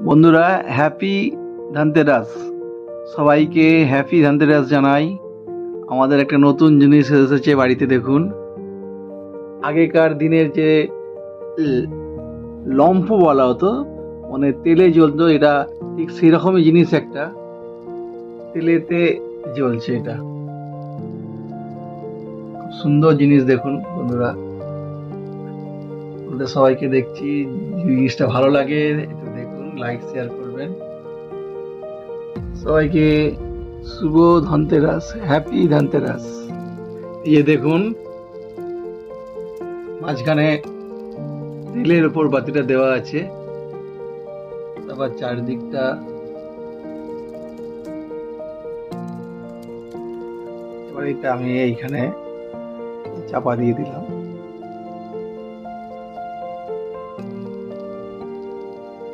বন্ধুরা, হ্যাপি ধনতেরাস। সবাইকে হ্যাপি ধনতেরাস জানাই। আমাদের একটা নতুন জিনিস এসেছে বাড়িতে, দেখুন। আগেকার দিনের যে ল- লম্ফ বলা হতো, মানে তেলে জ্বলতো, এটা ঠিক সেরকমই জিনিস একটা। তেলেতে জ্বলছে এটা। খুব সুন্দর জিনিস, দেখুন বন্ধুরা। আপনাদের সবাইকে দেখছি, যদি জিনিসটা ভালো লাগে একটু দেখুন, লাইক শেয়ার করবেন। সবাইকে শুভ ধনতেরাস, হ্যাপি ধনতেরাস। এই যে দেখুন, মাঝখানে তেলের উপর বাতিটা দেওয়া আছে, তারপর চারদিকটা এবার এটা আমি এইখানে চাপা দিয়ে দিলাম।